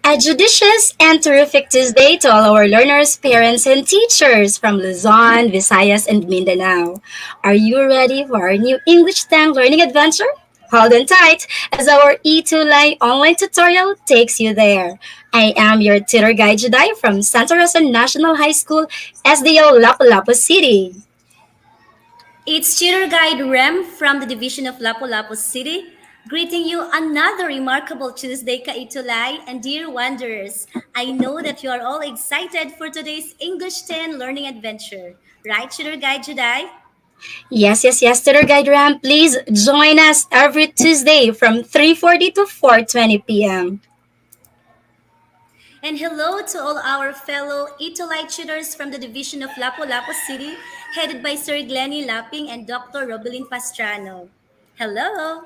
A judicious and terrific Tuesday to all our learners, parents, and teachers from Luzon, Visayas, and Mindanao. Are you ready for our new English 10 learning adventure? Hold on tight as our E2 online tutorial takes you there. I am your tutor guide Juday from Santa Rosa National High School, SDO Lapu-Lapu City. It's Tutor Guide Rem from the division of Lapu-Lapu City, greeting you another remarkable Tuesday, Kaitulay and dear wanderers. I know that you are all excited for today's English 10 learning adventure. Right, Tutor Guide Juday? Yes, Tutor Guide Ram. Please join us every Tuesday from 3:40 to 4:20 p.m. And hello to all our fellow Itolite tutors from the division of Lapu-Lapu City, headed by Sir Glenny Lapping and Dr. Robilin Pastrano. Hello!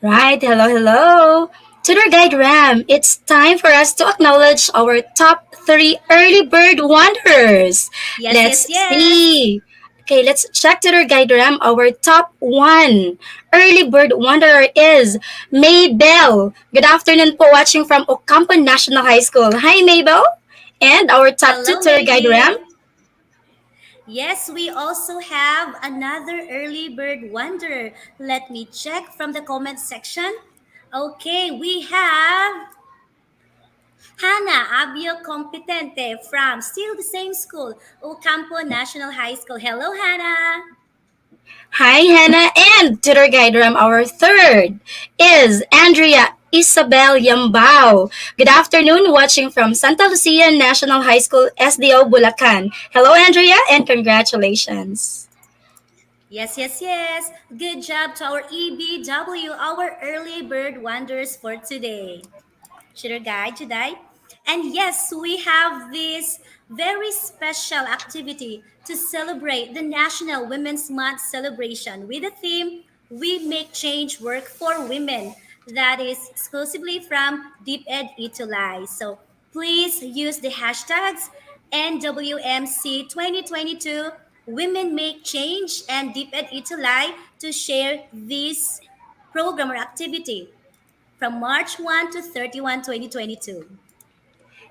Right, hello. Tutor Guide Ram, it's time for us to acknowledge our top three early bird wanderers. Yes, Let's yes, yes! see. Okay, let's check Tutor Guide Ram. Our top one early bird wanderer is Maybell. Good afternoon po, watching from Ocampo National High School. Hi, Maybell. And our top two Hello, Tutor Guide Ram. maybe. Yes, we also have another early bird wonder. Let me check from the comment section. Okay, we have Hannah Abio Competente from still the same school, Ocampo National High School. Hello, Hannah. Hi, Hannah. And Tutor Guide Ram, our third is Andrea Isabel Yambao. Good afternoon, watching from Santa Lucia National High School, SDO Bulacan. Hello, Andrea, and congratulations. Yes, yes, yes. Good job to our EBW, our early bird wonders for today. Shooter guide today. And yes, we have this very special activity to celebrate the National Women's Month celebration with the theme We Make Change Work for Women. That is exclusively from Deep Ed Itulai. So please use the hashtags NWMC 2022 Women Make Change and Deep Ed Itulai to share this program or activity from March 1 to 31, 2022.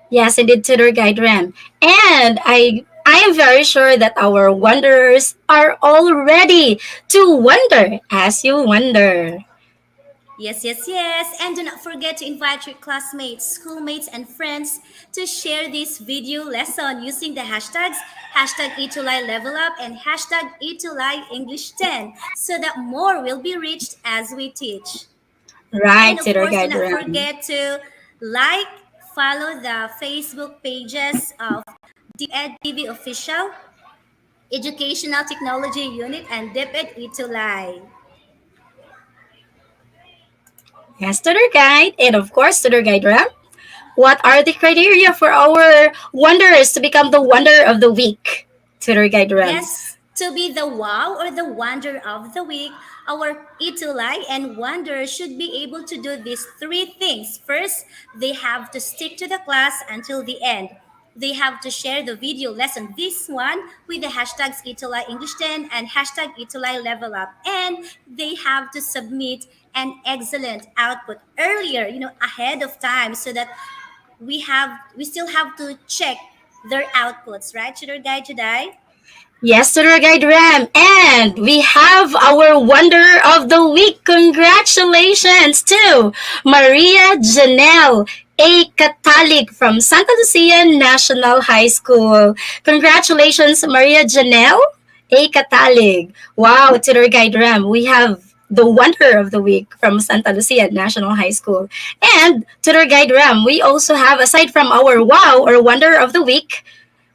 Yes, indeed, Tutor Guide Ram. And I am very sure that our wanderers are all ready to wonder as you wonder. Yes, yes, yes. And do not forget to invite your classmates, schoolmates, and friends to share this video lesson using the hashtags hashtag E2Lie Level Up and hashtag E2Lie English 10 so that more will be reached as we teach. Right, And of Tutor course, do Guide not Ram. forget to like, follow the Facebook pages of Deep Ed TV Official, Educational Technology Unit, and DepEd E2Lie. Yes, Tutor Guide. And of course, Tutor Guide Ram. What are the criteria for our wanderers to become the wonder of the week? Tutor Guide Ram. Yes, to be the wow or the wonder of the week, our Itulai and wonder should be able to do these three things. First, they have to stick to the class until the end. They have to share the video lesson, this one, with the hashtags Itulai English 10 and hashtag Itulai Level Up. And they have to submit an excellent output earlier, ahead of time so that we still have to check their outputs, right? Tutor Guide today. Yes, Tutor Guide Ram. And we have our wonder of the week. Congratulations to Maria Janelle A. Catholic from Santa Lucia National High School. Congratulations, Maria Janelle A. Catholic. Wow, Tutor Guide Ram. We have the wonder of the week from Santa Lucia National High School. And Tutor Guide Ram, we also have, aside from our wow or wonder of the week,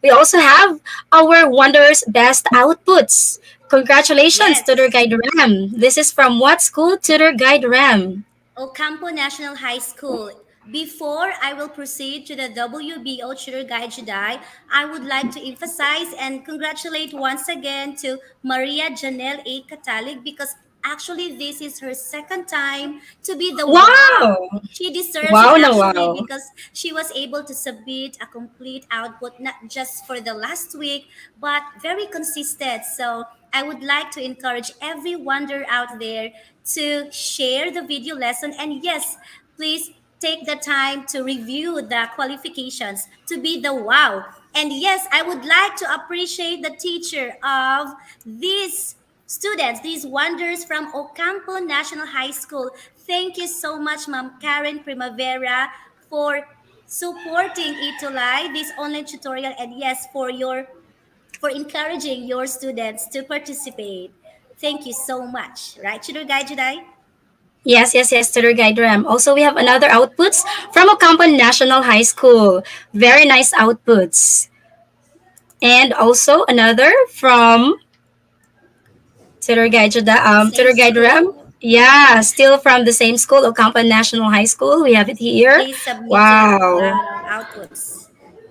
we also have our Wonders Best Outputs. Congratulations, Tutor Yes. Guide Ram. This is from what school, Tutor Guide Ram? Ocampo National High School. Before I will proceed to the WBO Tutor Guide Jedi, I would like to emphasize and congratulate once again to Maria Janelle A. Catalic because actually this is her second time to be the wow. Wow! She deserves it Wow na actually wow. because she was able to submit a complete output not just for the last week but very consistent. So I would like to encourage every wonder out there to share the video lesson and yes, please take the time to review the qualifications to be the wow. And yes, I would like to appreciate the teacher of these students, these wonders from Ocampo National High School. Thank you so much, Ma'am Karen Primavera, for supporting Itulai, this online tutorial, and yes, for encouraging your students to participate. Thank you so much. Right, Tutor Guide Juday? Yes, Tutor Guide Ram. Also, we have another outputs from Ocampo National High School. Very nice outputs. And also another from Tutor Same Guide Ram. school. Yeah, still from the same school, Ocampo National High School. We have it here. They submitted a Wow, lot of outputs.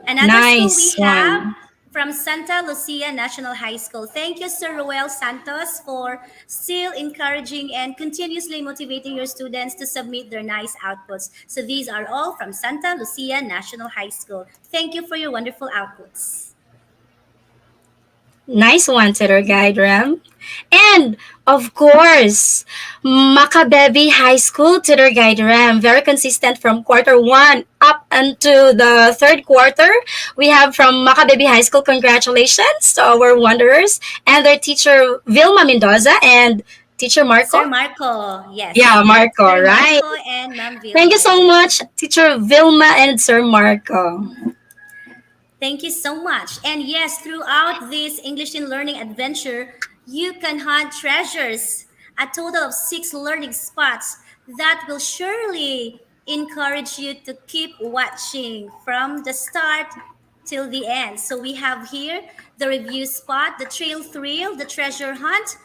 Another school we nice have one. from Santa Lucia National High School. Thank you, Sir Roel Santos, for still encouraging and continuously motivating your students to submit their nice outputs. So these are all from Santa Lucia National High School. Thank you for your wonderful outputs. Nice one, Tutor Guide Ram. And of course, Macabebe High School Tutor Guide Ram, very consistent from quarter one up until the third quarter. We have from Macabebe High School, congratulations to our wanderers and their teacher Vilma Mendoza and teacher Marco. Sir Marco, yes. Yeah, Marco, Sir right? Marco and Ma'am Thank you Vilma, so yes. much, teacher Vilma and Sir Marco. Thank you so much. And yes, throughout this English in Learning adventure, you can hunt treasures, a total of 6 learning spots that will surely encourage you to keep watching from the start till the end. So we have here the review spot, the trail thrill, the treasure hunt,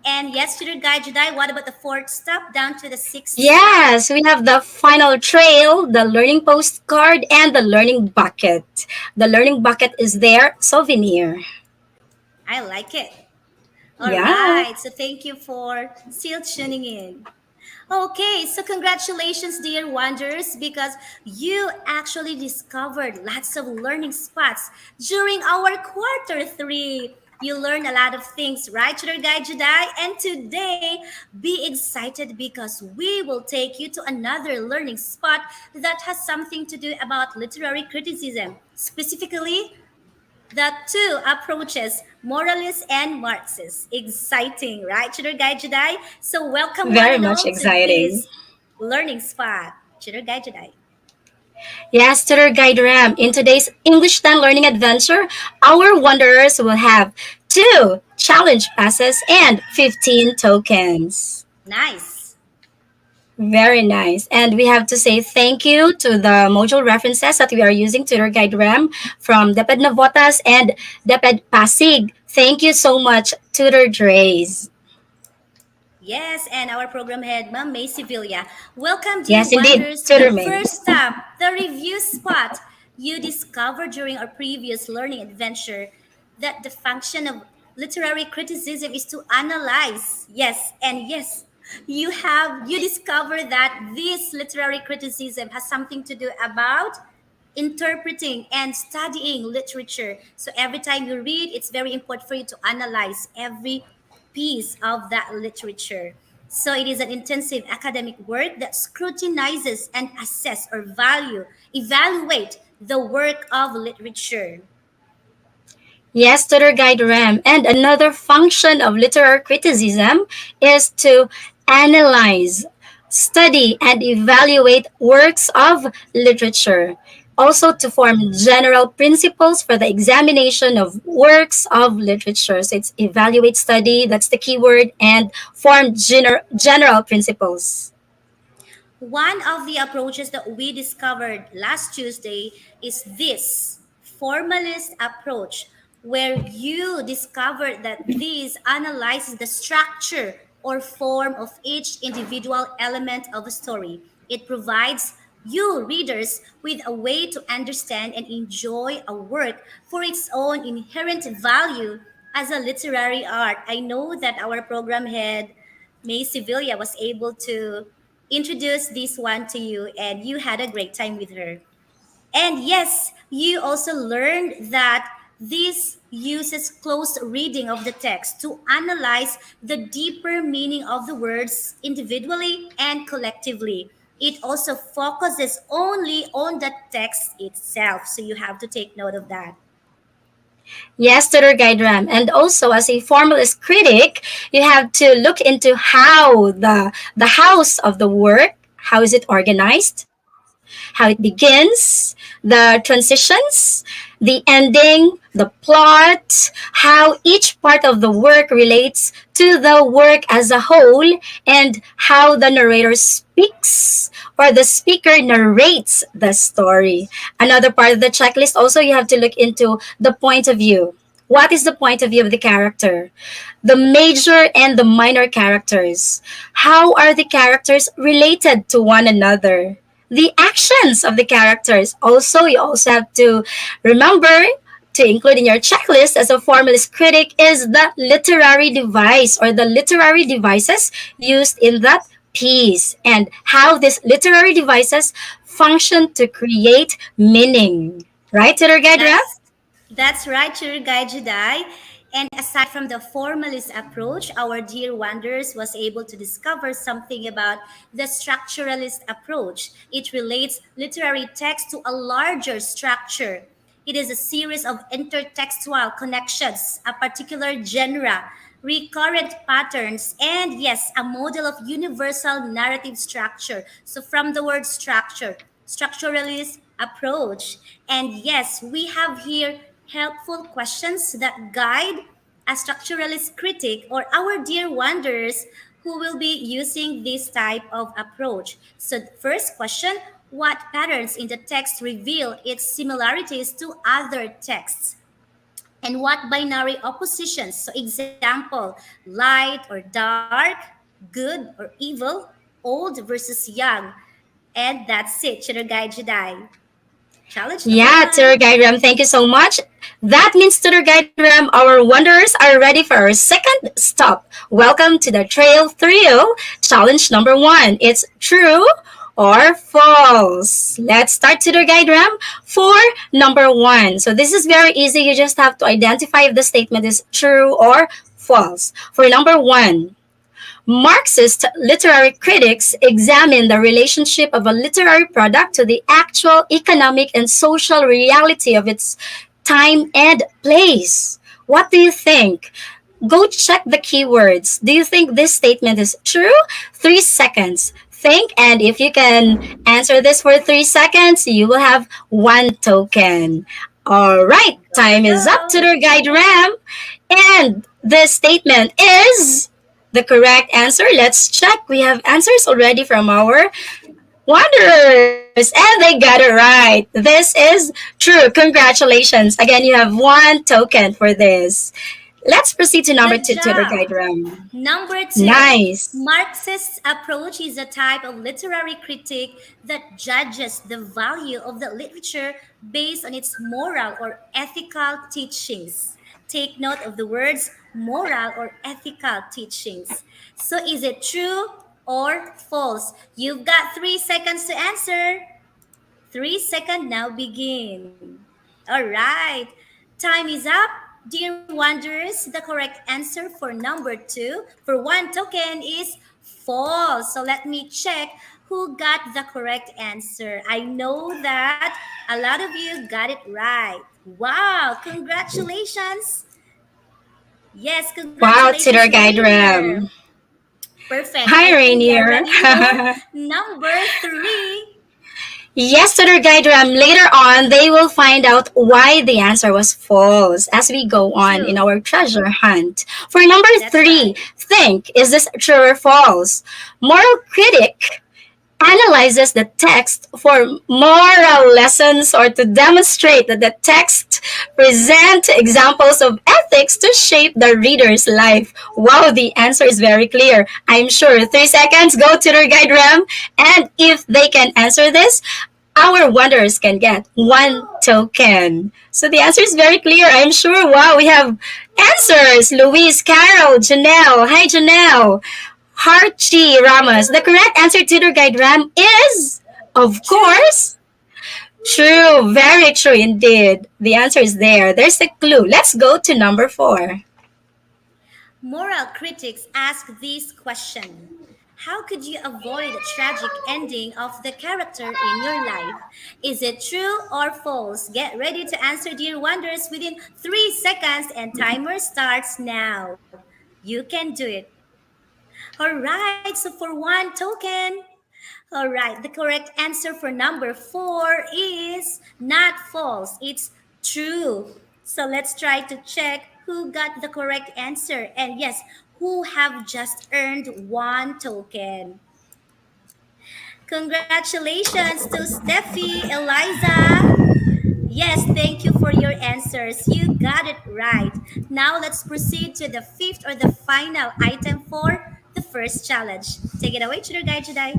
and yes, Tutor Guide Jedi, what about the fourth stop down to the sixth stop? Yes, we have the final trail, the learning postcard, and the learning bucket. The learning bucket is their souvenir. I like it. All Yeah. right. So thank you for still tuning in. Okay, so congratulations, dear Wanderers, because you actually discovered lots of learning spots during our quarter 3. You learned a lot of things, right, Tutor Guide Jedi? And today, be excited because we will take you to another learning spot that has something to do about literary criticism, specifically the two approaches, moralist and Marxist. Exciting, right, Tutor Guide Jedi? So welcome one Very and much all to exciting. this learning spot. Tutor Guide Jedi. Yes, Tutor Guide Ram. In today's English 10 learning adventure, our wanderers will have 2 challenge passes and 15 tokens. Nice. Very nice. And we have to say thank you to the module references that we are using, Tutor Guide Ram from DepEd Navotas and DepEd Pasig. Thank you so much, Tutor Drays. Yes, and our program head, Ma'am May Sevilla. Welcome, dear Yes, indeed, wanderers, to the Tutor May. first stop, the review spot. You discovered during our previous learning adventure that the function of literary criticism is to analyze. Yes, and yes, you discover that this literary criticism has something to do about interpreting and studying literature. So every time you read, it's very important for you to analyze every piece of that literature. So it is an intensive academic work that scrutinizes and assess or evaluate the work of literature. Yes, Tutor Guide Ram. And another function of literary criticism is to analyze, study, and evaluate works of literature. Also, to form general principles for the examination of works of literature. So it's evaluate, study, that's the keyword, and form general principles. One of the approaches that we discovered last Tuesday is this formalist approach, where you discovered that this analyzes the structure or form of each individual element of a story. It provides you, readers, with a way to understand and enjoy a work for its own inherent value as a literary art. I know that our program head, May Sevilla, was able to introduce this one to you and you had a great time with her. And yes, you also learned that this uses close reading of the text to analyze the deeper meaning of the words individually and collectively. It also focuses only on the text itself. So you have to take note of that. Yes, tutor guide Ram. And also, as a formalist critic, you have to look into how the house of the work, how is it organized, how it begins, the transitions, the ending, the plot, how each part of the work relates to the work as a whole, and how the narrator speaks or the speaker narrates the story. Another part of the checklist also, you have to look into the point of view. What is the point of view of the character? The major and the minor characters. How are the characters related to one another? The actions of the characters. Also, you also have to remember to include in your checklist as a formalist critic is the literary device or the literary devices used in that piece and how these literary devices function to create meaning. Right, Tutor Guide Rap? That's right, tour guide Jedi. And aside from the formalist approach, our dear wanderers was able to discover something about the structuralist approach. It relates literary text to a larger structure. It is a series of intertextual connections, a particular genre, recurrent patterns, and yes, a model of universal narrative structure. So, from the word structure, structuralist approach. And yes, we have here helpful questions that guide a structuralist critic or our dear wanderers who will be using this type of approach. So, first question: what patterns in the text reveal its similarities to other texts? And what binary oppositions? So, example, light or dark, good or evil, old versus young. And that's it, Shadow Guide Jedi. Challenge number Yeah, Tour one. Guide Ram, thank you so much. That means, Tour Guide Ram, our wanderers are ready for our second stop. Welcome to the Trail Trio. Challenge number one. It's true or false. Let's start, Tour Guide Ram, for number one. So this is very easy. You just have to identify if the statement is true or false. For number one, Marxist literary critics examine the relationship of a literary product to the actual economic and social reality of its time and place. What do you think? Go check the keywords. Do you think this statement is true? 3 seconds. Think, and if you can answer this for 3 seconds, you will have one token. All right, Go, time is up to go. the guide Ram. And the statement is the correct answer. Let's check. We have answers already from our wanderers, and they got it right. This is true. Congratulations. Again, you have one token for this. Let's proceed to number Good two, Tutor job. Guide Ram. Number two, Nice. Marxist approach is a type of literary critique that judges the value of the literature based on its moral or ethical teachings. Take note of the words moral or ethical teachings. So, is it true or false? You've got 3 seconds to answer. 3 seconds now begin. All right. Time is up. Dear Wanderers, the correct answer for number two for one token is false. So let me check who got the correct answer. I know that a lot of you got it right. Wow, congratulations. Yes, Wow, congratulations, Tutor Guide Rainier. Ram. Perfect. I Hi, think we are Rainier. ready for number three. Yes, to their guide Ram, later on, they will find out why the answer was false as we go on in True. our treasure hunt. For number That's three, right. think, is this true or false? Moral critic analyzes the text for moral lessons or to demonstrate that the text present examples of ethics to shape the reader's life. Wow, the answer is very clear. I'm sure. 3 seconds, go to their guide Ram. And if they can answer this, our wanderers can get one token. So the answer is very clear, I'm sure. Wow, we have answers. Luis, Carol, Janelle. Hi, Janelle. Harchi Ramos. The correct answer, Tutor Guide Ram, is, of True. course, true. Very true indeed. The answer is there. There's the clue. Let's go to number four. Moral critics ask this question. How could you avoid a tragic ending of the character in your life? Is it true or false? Get ready to answer, dear wonders, within 3 seconds, and timer starts now. You can do it. All right, so for one token. All right, the correct answer for number four is not false, it's true. So let's try to check who got the correct answer. And yes, who have just earned one token. Congratulations to Steffi, Eliza. Yes, thank you for your answers. You got it right. Now let's proceed to the fifth or the final item for the first challenge. Take it away, Tutor Guide Jedi.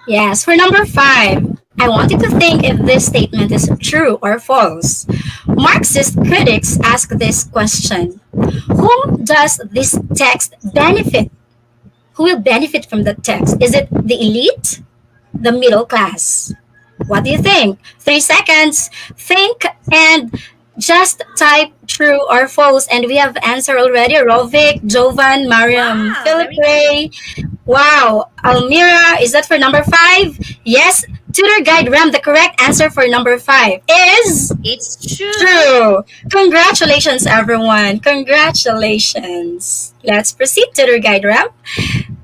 Yes, for number five, I wanted to think if this statement is true or false. Marxist critics ask this question: whom does this text benefit? Who will benefit from the text? Is it the elite? The middle class? What do you think? 3 seconds. Think and just type true or false. And we have answer already. Rovik, Jovan, Mariam, Wow, Philip very good. Ray. Wow. Almira, is that for number five? Yes. Tutor Guide Ram, the correct answer for number five is It's true. true. Congratulations, everyone. Congratulations. Let's proceed, Tutor Guide Ram.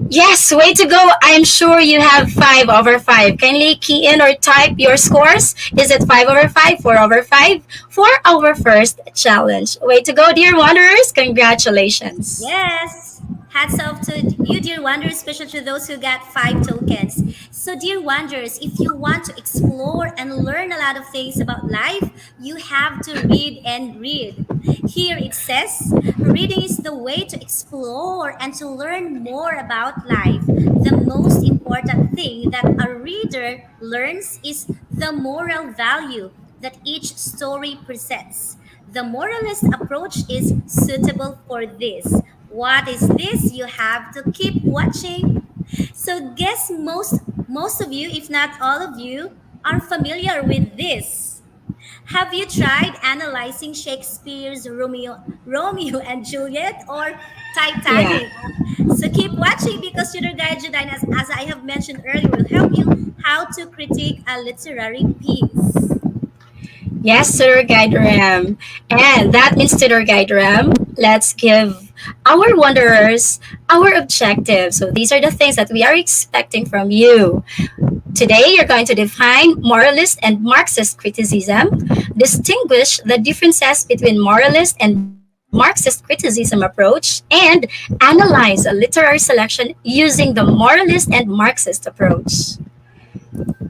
Yes, way to go. I'm sure you have 5 over 5. Kindly key in or type your scores. Is it 5 over 5, 4 over 5 for our first challenge? Way to go, dear wanderers. Congratulations. Yes. Hats off to you, dear wanderers, especially to those who got 5 tokens. So, dear wanderers, if you want to explore and learn a lot of things about life, you have to read and read. Here it says, reading is the way to explore and to learn more about life. The most important thing that a reader learns is the moral value that each story presents. The moralist approach is suitable for this. What is this? You have to keep watching. So guess most of you, if not all of you, are familiar with this. Have you tried analyzing Shakespeare's Romeo and Juliet or Yeah. Titanic? So keep watching because Tutor Guide Jedi, as I have mentioned earlier, will help you how to critique a literary piece. Yes, Sir Guide Ram. And that means, Tutor Guide Ram, let's give our wanderers our objective. So these are the things that we are expecting from you. Today, you're going to define moralist and Marxist criticism, distinguish the differences between moralist and Marxist criticism approach, and analyze a literary selection using the moralist and Marxist approach.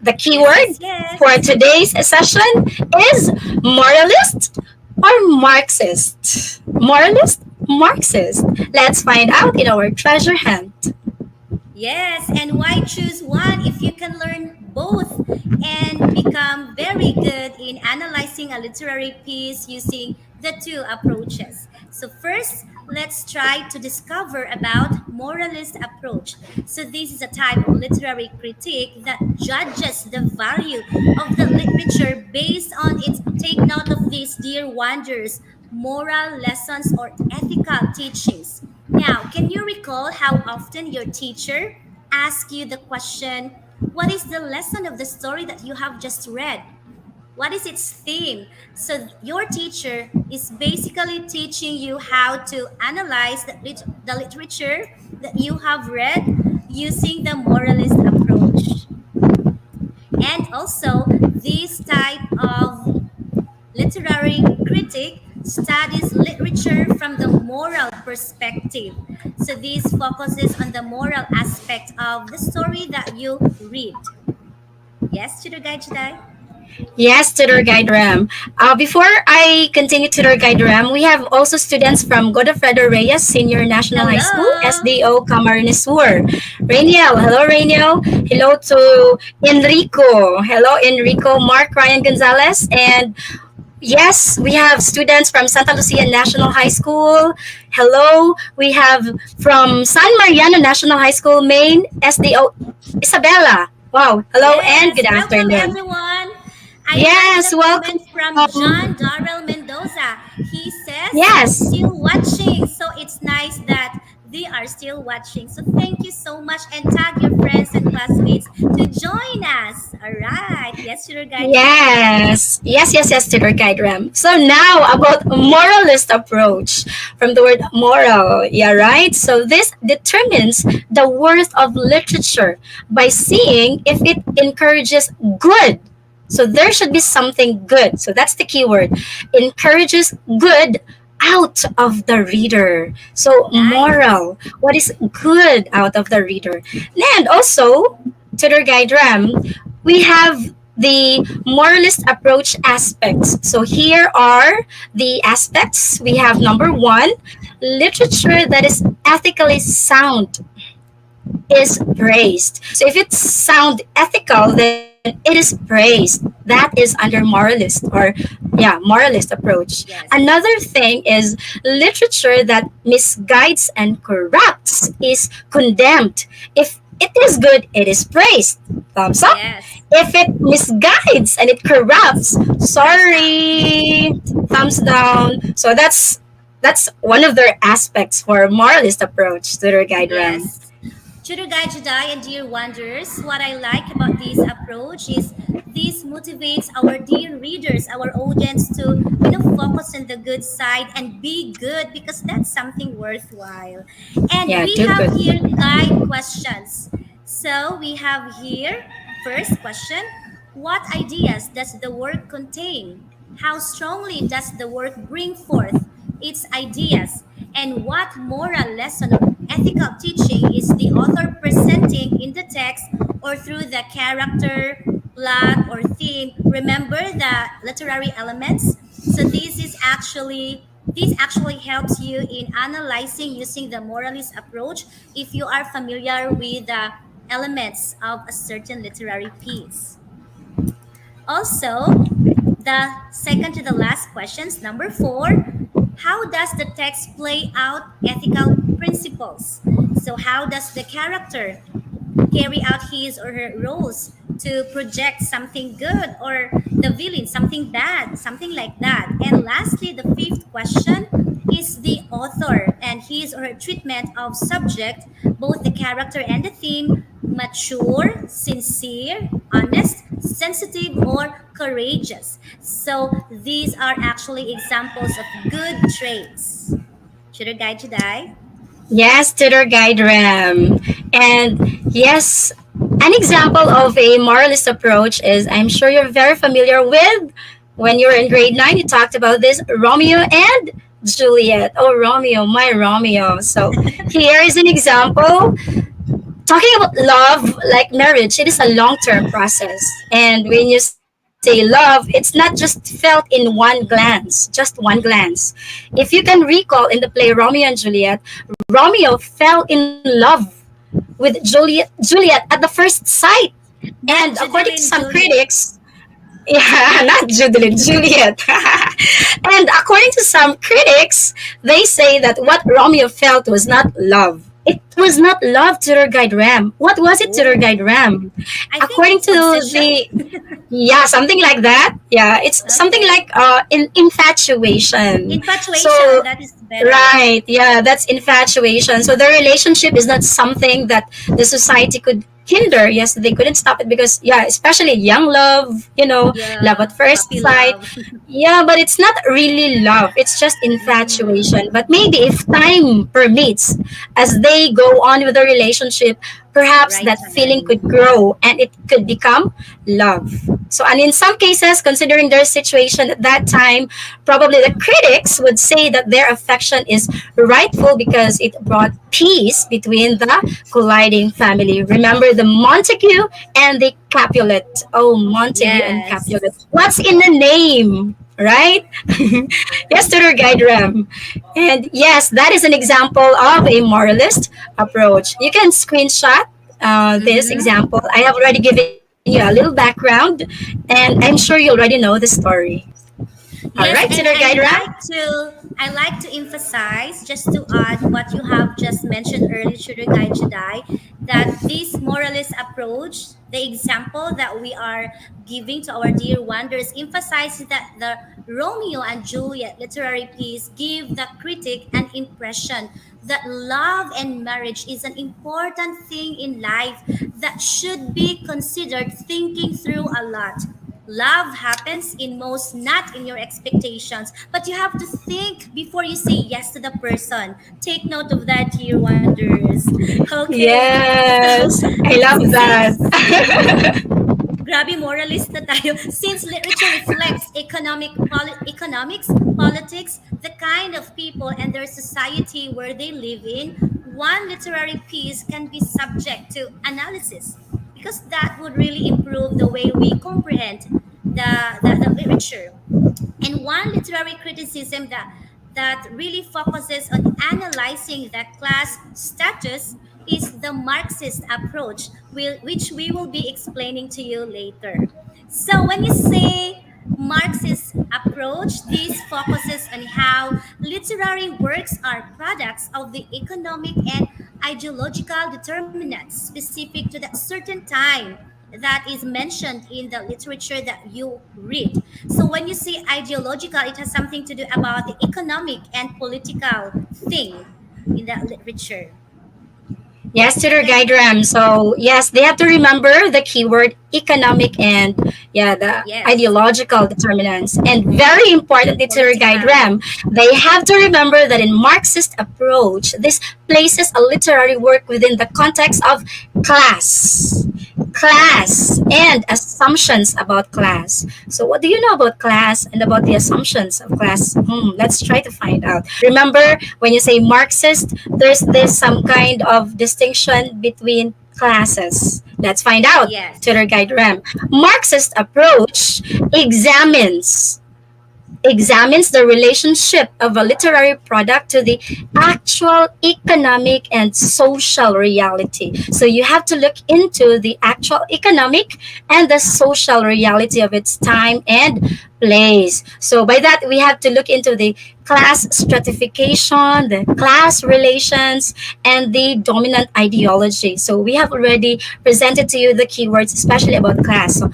The Yes, keyword yes, for yes. today's session is moralist or Marxist. Moralist, Marxist. Let's find out in our treasure hunt. Yes, and why choose one if you can learn both and become very good in analyzing a literary piece using the two approaches? So first, let's try to discover about moralist approach. So this is a type of literary critique that judges the value of the literature based on its, take note of this, dear wanderers, moral lessons or ethical teachings. Now, can you recall how often your teacher asks you the question, what is the lesson of the story that you have just read? What is its theme? So, your teacher is basically teaching you how to analyze the literature that you have read using the moralist approach. And also, this type of literary critic studies literature from the moral perspective. So this focuses on the moral aspect of the story that you read. Yes, Tutor Guide Jedi? Yes, Tutor Guide Ram. Before I continue, Tutor Guide Ram, we have also students from Godofredo Reyes Senior National High School, Hello. SDO Camarines Sur. Rainiel, hello Rainiel. Hello to Enrico. Hello Enrico, Mark Ryan Gonzalez, and yes, we have students from Santa Lucia National High School. Hello, we have from San Mariano National High School, Maine, SDO Isabella. Wow, hello and Yes, good welcome afternoon. everyone. I like Yes, the welcome. comment from John Darrell Mendoza. He says, Yes, still watching. So it's nice that they are still watching. So thank you so much and tag your friends and classmates to join us. All right. Yes, your guide today. Yes, Tutor Guide Ram. So now about moralist approach from the word moral. Yeah, right? So this determines the worth of literature by seeing if it encourages good. So there should be something good. So that's the key word. Encourages good out of the reader. So Nice. moral. What is good out of the reader? And also, Tutor Guide Ram, we have the moralist approach aspects. So here are the aspects. We have number one, literature that is ethically sound is praised. So if it's sound ethical, then it is praised. That is under moralist or moralist approach. Yes. Another thing is literature that misguides and corrupts is condemned. If it is good, it is praised. Thumbs up. Yes. If it misguides and it corrupts, Thumbs down. sorry, thumbs down. So that's one of their aspects for moralist approach to their guide RAM. Yes. Tutor Guide Jedi and Dear Wonders, what I like about this approach is this motivates our dear readers, our audience to, focus on the good side and be good because that's something worthwhile. And Yeah, we do have good. here guide questions. So we have here first question, what ideas does the work contain? How strongly does the work bring forth its ideas? And what moral lesson or ethical teaching is the author presenting in the text or through the character, plot, or theme? Remember the literary elements? So this actually helps you in analyzing using the moralist approach if you are familiar with the elements of a certain literary piece. Also, the second to the last questions, number 4, how does the text play out ethical principles? So, how does the character carry out his or her roles to project something good or the villain something bad, something like that? And lastly, the fifth question is the author and his or her treatment of subject, both the character and the theme, mature, sincere, honest, sensitive, or courageous. So these are actually examples of good traits. Should I guide today? Yes, tutor guide RAM. And yes, an example of a moralist approach is I'm sure you're very familiar with when you were in grade 9, you talked about this Romeo and Juliet. Oh, Romeo, my Romeo. So here is an example talking about love, like marriage, it is a long term process. And when you say love, it's not just felt in one glance, just one glance. If you can recall in the play Romeo and Juliet, Romeo fell in love with Juliet at the first sight. And Not according to Judeline some Juliet. critics, yeah, not Judeline, Juliet. And according to some critics, they say that what Romeo felt was not love. It was not love to their guide Ram. What was it to their Oh, guide Ram? I think According it's to obsession. the yeah, something like that. Yeah, it's something Okay. like infatuation. Infatuation, So that is better. right, yeah, that's infatuation. So the relationship is not something that the society could hinder. Yes, they couldn't stop it because yeah, especially young love, love Yeah, at first puppy sight. love. Yeah, but it's not really love. It's just Mm, infatuation. But maybe if time permits, as they go on with the relationship, perhaps right that feeling time. could grow and it could become love. So, and in some cases, considering their situation at that time, probably the critics would say that their affection is rightful because it brought peace between the colliding family. Remember the Montague and the Capulet. Oh, Montague and Capulet. Yes. What's in the name? Right? Yes, to their guide Ram. And yes, that is an example of a moralist approach. You can screenshot this Mm-hmm. example. I have already given you a little background, and I'm sure you already know the story. All right, to Yes, their and guide Ram. I like to emphasize just to add what you have just mentioned earlier, Shuri Guide Jedi, that this moralist approach, the example that we are giving to our dear wonders, emphasizes that the Romeo and Juliet literary piece give the critic an impression that love and marriage is an important thing in life that should be considered thinking through a lot. Love happens in most, not in your expectations, but you have to think before you say yes to the person. Take note of that, dear wonders. Okay, so Yes, I love since that. grabe moralist na tayo. Since literature reflects economics, politics, the kind of people and their society where they live in, one literary piece can be subject to analysis because that would really improve the way we comprehend the literature. And one literary criticism that really focuses on analyzing the class status is the Marxist approach, which we will be explaining to you later. So when you say Marxist approach, this focuses on how literary works are products of the economic and ideological determinants specific to that certain time that is mentioned in the literature that you read. So when you say ideological, it has something to do about the economic and political thing in that literature. Yes, to their Okay? guide RAM. So yes, they have to remember the keyword economic and yeah, the Yes. ideological determinants. And very importantly to their guide Political. RAM, they have to remember that in Marxist approach, this places a literary work within the context of class. Class and assumptions about class. So what do you know about class and about the assumptions of class? Let's try to find out. Remember when you say Marxist, there's this some kind of distinction between classes. Let's find out. Yes. Tutor Guide RAM. Marxist approach examines examines the relationship of a literary product to the actual economic and social reality. So you have to look into the actual economic and the social reality of its time and place. So by that, we have to look into the class stratification, the class relations, and the dominant ideology. So we have already presented to you the keywords, especially about class. So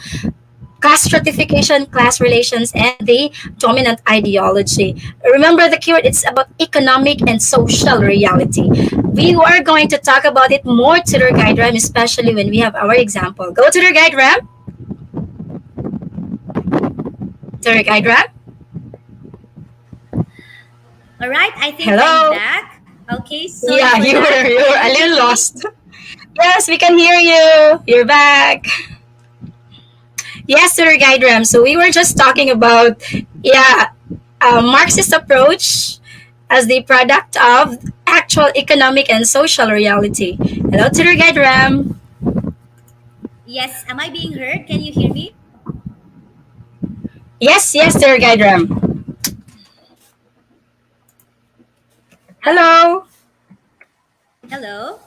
class stratification, class relations, and the dominant ideology. Remember the keyword, it's about economic and social reality. We are going to talk about it more to their guide RAM, especially when we have our example. Go to their guide RAM. To their guide RAM. All right. I think I'm Hello. back. Okay. Sorry Yeah, for you that. were you Can were a you little hear me? lost. Yes, we can hear you. You're back. Yes, to their guide RAM. So we were just talking about yeah, Marxist approach as the product of actual economic and social reality. Hello to the guide Ram. Yes. Am I being heard? Can you hear me? Yes, yes, to the guide Ram. Okay. Hello. Hello.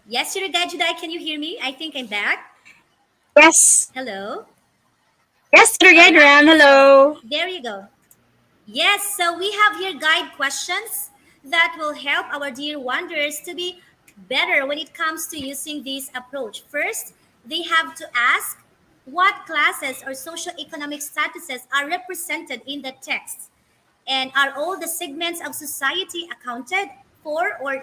Yes, Shirley Judai, can you hear me? I think I'm back. Yes. Hello. Yes, to the All guide right. Ram. So Hello. there you go. Yes, so we have here guide questions that will help our dear wanderers to be better when it comes to using this approach. First, they have to ask what classes or socioeconomic statuses are represented in the text, and are all the segments of society accounted for, or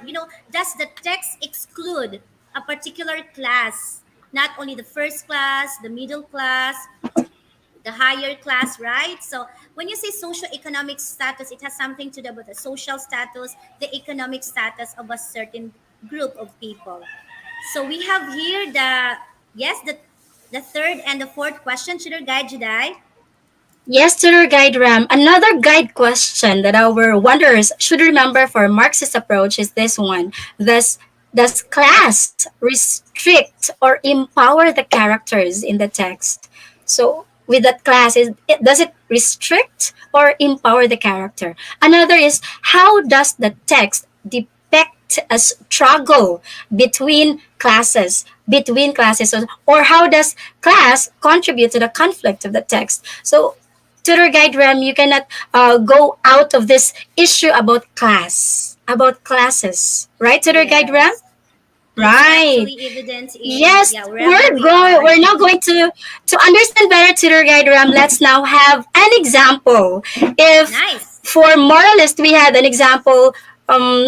does the text exclude a particular class, not only the first class, the middle class, the higher class, right? So when you say socioeconomic status, it has something to do with the social status, the economic status of a certain group of people. So we have here the third and the fourth question. Should our guide Jedi? Yes, to the guide Ram. Another guide question that our wanderers should remember for Marxist approach is this one. Does class restrict or empower the characters in the text? So with that class, does it restrict or empower the character? Another is how does the text depict a struggle between classes, or how does class contribute to the conflict of the text? So tutor guide Ram, you cannot go out of this issue about classes, right? Tutor guide Ram. Yes. It's Right. actually evident in, Yes, yeah, wherever we are. we're now going to understand better tutor guide Ram. Let's now have an example. If Nice. for moralist we had an example,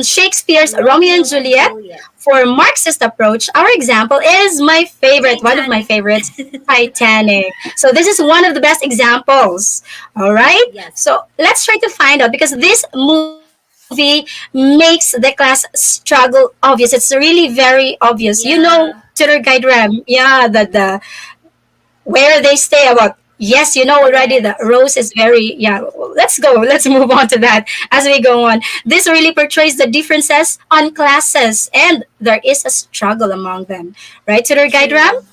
Shakespeare's Romeo and Romeo and Juliet. Juliet. For Marxist approach, our example is my favorite, one of my Titanic. favorites, Titanic. So this is one of the best examples. All right. Yes. So let's try to find out because this movie makes the class struggle obvious. It's really very obvious. You know, Yeah. tutor guide Ram. Yeah, the where they stay about. Yes, you know already the Correct. Rose is very, yeah. Let's go. Let's move on to that as we go on. This really portrays the differences on classes, and there is a struggle among them. Right, tutor guide Ram? True.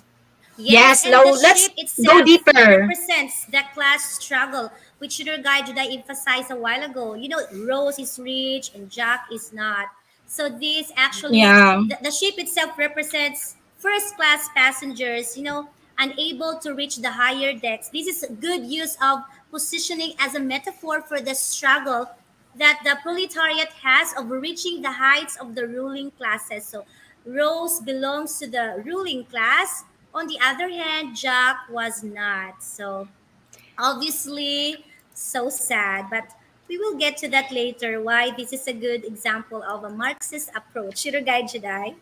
Yes, Yes. and the Now let's ship go itself deeper. represents the class struggle, which your guide that I emphasized a while ago. You know, Rose is rich and Jack is not. So this actually, Yeah. the ship itself represents first class passengers, unable to reach the higher decks. This is good use of positioning as a metaphor for the struggle that the proletariat has of reaching the heights of the ruling classes. So Rose belongs to the ruling class. On the other hand, Jack was not. So obviously, so sad. But we will get to that later. Why this is a good example of a Marxist approach. Should guide Jedi?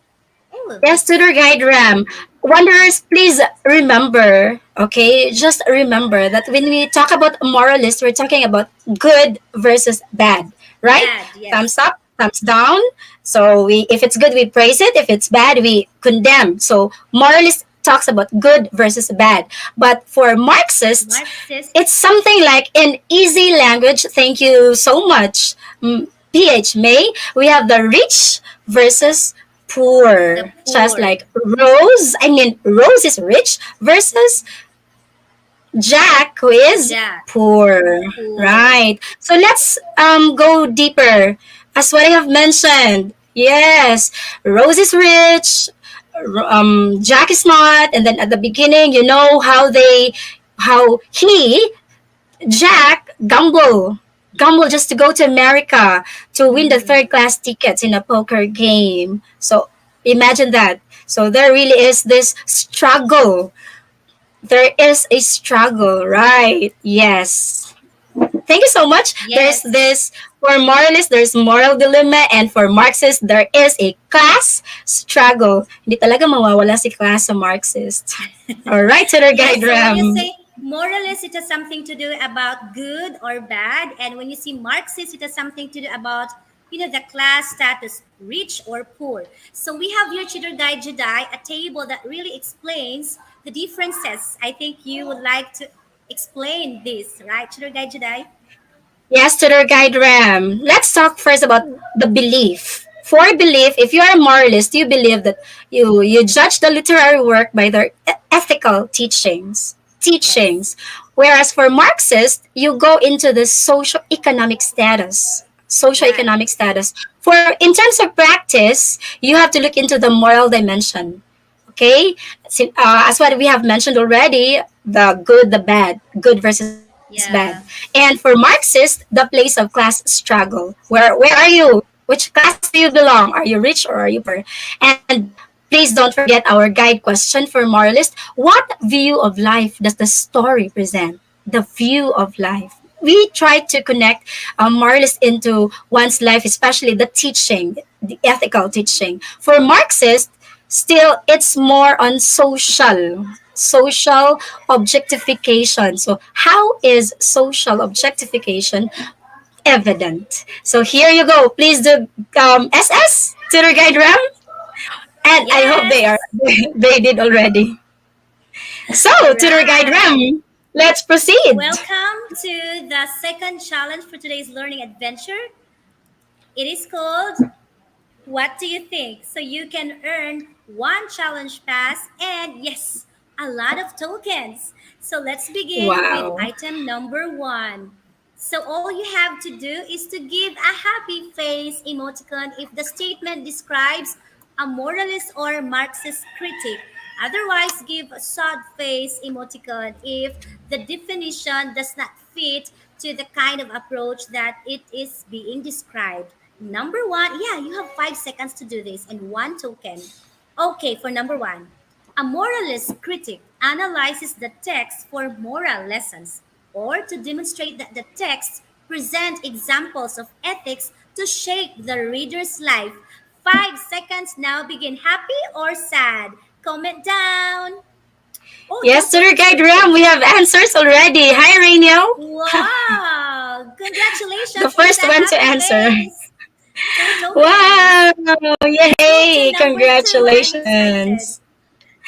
Oh, Yes, that's tutor guide Ram. lovely. Wanderers, please remember, okay? Just remember that when we talk about moralist, we're talking about good versus bad, right? Bad, Thumbs yes. up, thumbs down. So we, if it's good, we praise it. If it's bad, we condemn. So moralist talks about good versus bad. But for Marxists, Marxist, it's something like in easy language. Thank you so much, PH May. We have the rich versus the poor. Just poor. like Rose is rich versus Jack, who is Jack, poor. poor. Right. So let's go deeper. As what I have mentioned. Yes, Rose is rich. Jack is not. And then at the beginning, you know how he Jack gamble just to go to America to win the Mm-hmm. third class tickets in a poker game. So imagine that. So there really is this struggle. There is a struggle, right? Yes. Thank you so much. There's Yes. this for moralists, there's moral dilemma, and for Marxists, there is a class struggle. Hindi talaga mawawala si class sa Marxist. All right, to their guide Yes, so when you Ram. say moralist, it has something to do about good or bad. And when you see Marxist, it has something to do about, the class status, rich or poor. So we have here, Tutor Guide Jedi, a table that really explains the differences. I think you would like to explain this, right, Tutor Guide Jedi? Yes, to their guide Ram. Let's talk first about the belief. For belief, if you are a moralist, you believe that you judge the literary work by their ethical teachings. Yes. Teachings. Whereas for Marxist, you go into the socio-economic status. Right. Socio-economic status. For in terms of practice, you have to look into the moral dimension. Okay, as what we have mentioned already, the good, the bad, good versus bad. Yeah. And for Marxists, the place of class struggle. Where are you? Which class do you belong? Are you rich or are you poor? And please don't forget our guide question for moralist. What view of life does the story present? The view of life. We try to connect moralist into one's life, especially the teaching, the ethical teaching. For Marxists, still it's more on social objectification. So how is social objectification evident? So here you go. Please do SS tutor guide Ram, and I hope they are Yes. they did already. So All tutor guide right. Ram, let's proceed. Welcome to the second challenge for today's learning adventure. It is called What Do You Think? So you can earn one challenge pass and, yes, a lot of tokens. So let's begin with Wow. item number one. So all you have to do is to give a happy face emoticon if the statement describes a moralist or Marxist critic. Otherwise, give a sad face emoticon if the definition does not fit to the kind of approach that it is being described. Number one, yeah, you have 5 seconds to do this and one token. Okay, for number one, a moralist critic analyzes the text for moral lessons or to demonstrate that the text present examples of ethics to shape the reader's life. 5 seconds now begin. Happy or sad? Comment down. Oh, Yes, don't tour guide answer Ram, we first. have answers already. Hi, Rainiel. Wow! The Congratulations, it's first a one to happy answer. face. Totally. Wow! Let's move to Yay! number two. I'm excited. Congratulations.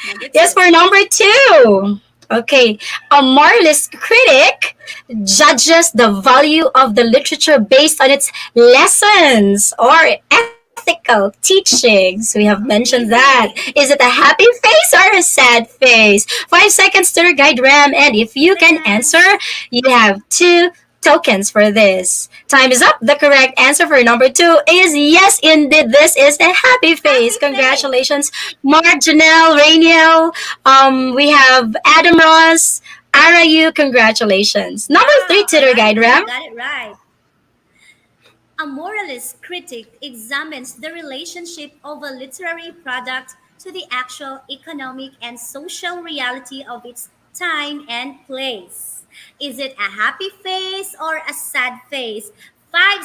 Number Yes, two. for number two. Okay, a moralist critic judges the value of the literature based on its lessons or ethical teachings. We have mentioned that. Is Easy. it a happy face or a sad face? 5 seconds to the guide Ram, and if you can answer, Seconds. you have two tokens for this. Time is up. The correct answer for number two is yes, indeed. This is a happy face. Happy face. Congratulations, Mark, Janelle, Rainiel. We have Adam Ross, Arayu. Congratulations. Number three, Wow, Tutor Guide Arayu, Ram. you got it right. A moralist critic examines the relationship of a literary product to the actual economic and social reality of its time and place. Is it a happy face or a sad face? 5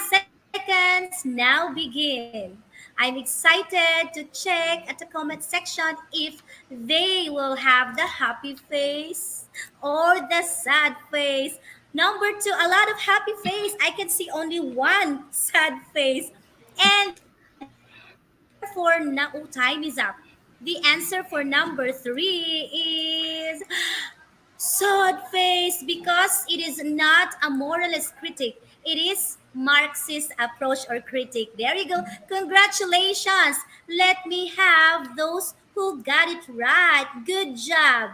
seconds now begin. I'm excited to check at the comment section if they will have the happy face or the sad face. Number two, a lot of happy face. I can see only one sad face. And the answer for now, time is up. The answer for number three is sad face because it is not a moralist critic. It is Marxist approach or critic. There you go. Congratulations. Let me have those who got it right. Good job.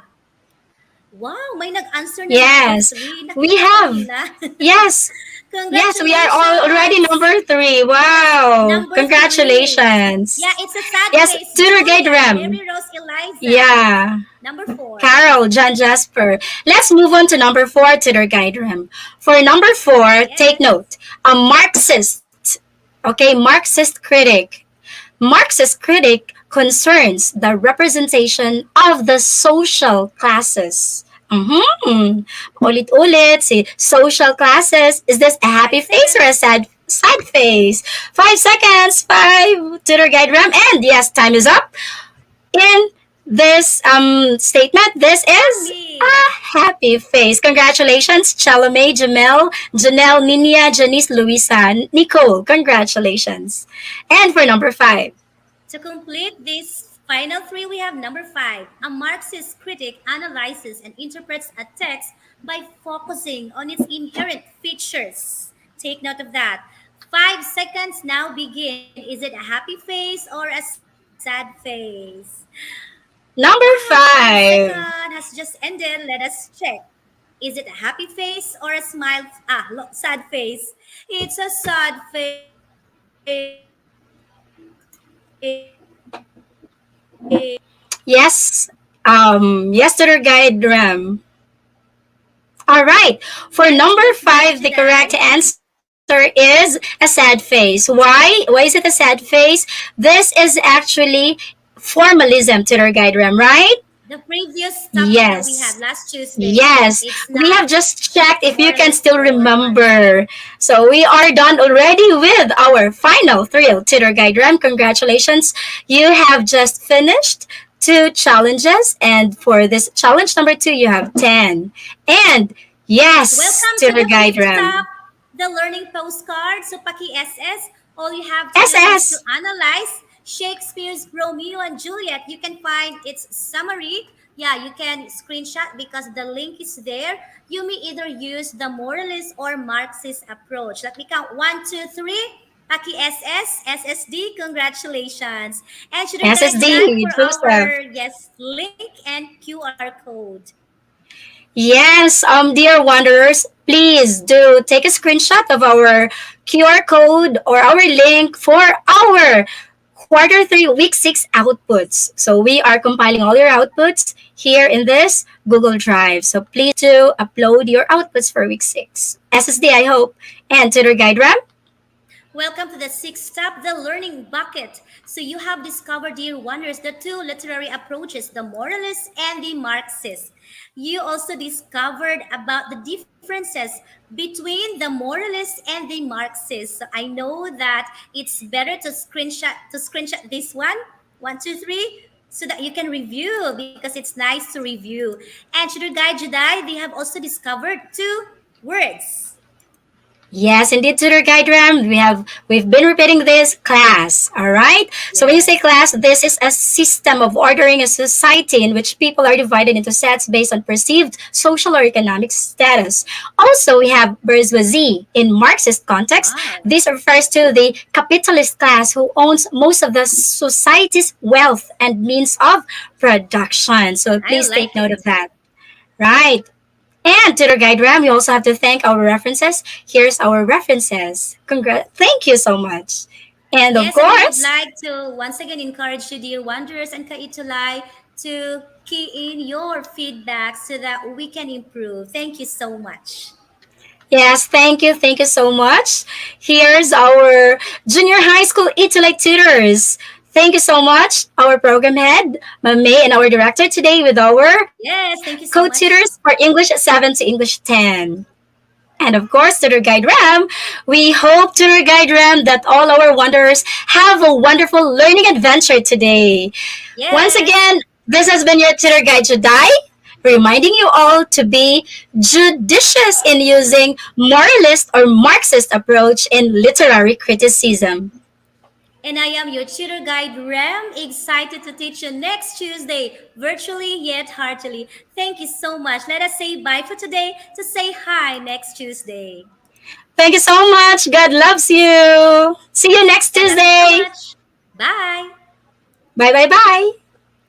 Wow, may nag-answer na number Yes, three. we Nakita ko have. nila. Yes, yes, we are already Congratulations. number three. Yes, Wow. number three. Yeah, Congratulations. it's a sad Yes, face. Tutor Guide Juliet, Ram. Mary Rose, Eliza. Yeah. Number four. Carol, John Jasper. Let's move on to number four, Tutor Guide Ram. For number four, take Yes. note. A Marxist, okay, Marxist critic. Marxist critic concerns the representation of the social classes. Mm-hmm. Ulit-ulit, si social classes. Is this a happy Five face or a seconds. sad face? 5 seconds. Five. Tutor Guide Ram. And yes, time is up. In this statement, this is Happy. a happy face. Congratulations, Chalame, Jamel, Janelle, Ninia, Janice, Luisa, Nicole. Congratulations. And for number five, To complete this final three, we have number five. A Marxist critic analyzes and interprets a text by focusing on its inherent features. Take note of that. 5 seconds now begin. Is it a happy face or a sad face? Wow, number 5 seconds five. has just ended. Let us check. Is it a happy face or a smile? Sad face. It's a sad face. Yes, yesterday guide Ram. All right. For Yes, number yes, Jedi, five, the correct Jedi. answer is a sad face. Why? Why is it a sad face? This is actually formalism to their guide Ram, right? The previous topic that we Yes. had last Tuesday. Yes. It's We not have just checked if you can moralist still or Marxist. remember. So we are done already with our final thrill tutor guide Ram. Congratulations. You have just finished two challenges. And for this challenge number two, you have 10. And yes, Welcome to tutor the guide fifth stop, Ram. the learning postcard. So Paki SS, all you have to do is to SS. analyze Shakespeare's Romeo and Juliet. You can find its summary. Yeah, you can screenshot because the link is there. You may either use the moralist or Marxist approach. Let me count. One, two, three. Paki SS, SSD, congratulations. And should I guide check SSD. for Joseph. our yes link and QR code. Yes, dear wanderers, please do take a screenshot of our QR code or our link for our quarter three, week six outputs. So we are compiling all your outputs here in this Google Drive. So please do upload your outputs for week six. SSD, I hope. And Tutor Guide Ram? Welcome to the sixth step, the learning bucket. So you have discovered, dear wonders, the two literary approaches, the moralist and the Marxist. You also discovered about the differences between the moralist and the Marxist. So I know that it's better to screenshot this one, two, three, so that you can review because it's nice to review. And Shooter Guide Jedi, they have also discovered two words. Yes, indeed, tutor guide Ram. We've been repeating this class. All right. So when you say Yes. class, this is a system of ordering a society in which people are divided into sets based on perceived social or economic status. Also, we have bourgeoisie in Marxist context. Wow. This refers to the capitalist class who owns most of the society's wealth and means of production. So I please like take note it. of that. Right. And Tutor Guide Ram, we also have to thank our references. Here's our references. Thank you so much. And of Yes, and we would course, like to once again encourage you, dear wanderers and Kaitulai, to key in your feedback so that we can improve. Thank you so much. yes, thank you so much. Here's our junior high school Italy tutors. Thank you so much, our program head, Mame, and our director today with our Yes, thank you so much. co-tutors for English 7 to English 10. And of course, Tutor Guide Ram, we hope, Tutor Guide Ram, that all our wanderers have a wonderful learning adventure today. Once Yes. again, this has been your Tutor Guide Jedi, reminding you all to be judicious in using moralist or Marxist approach in literary criticism. And I am your tutor guide, Ram, excited to teach you next Tuesday, virtually yet heartily. Thank you so much. Let us say bye for today to say hi next Tuesday. Thank you so much. God loves you. See you next I love you so Tuesday. much. Bye. Bye bye bye.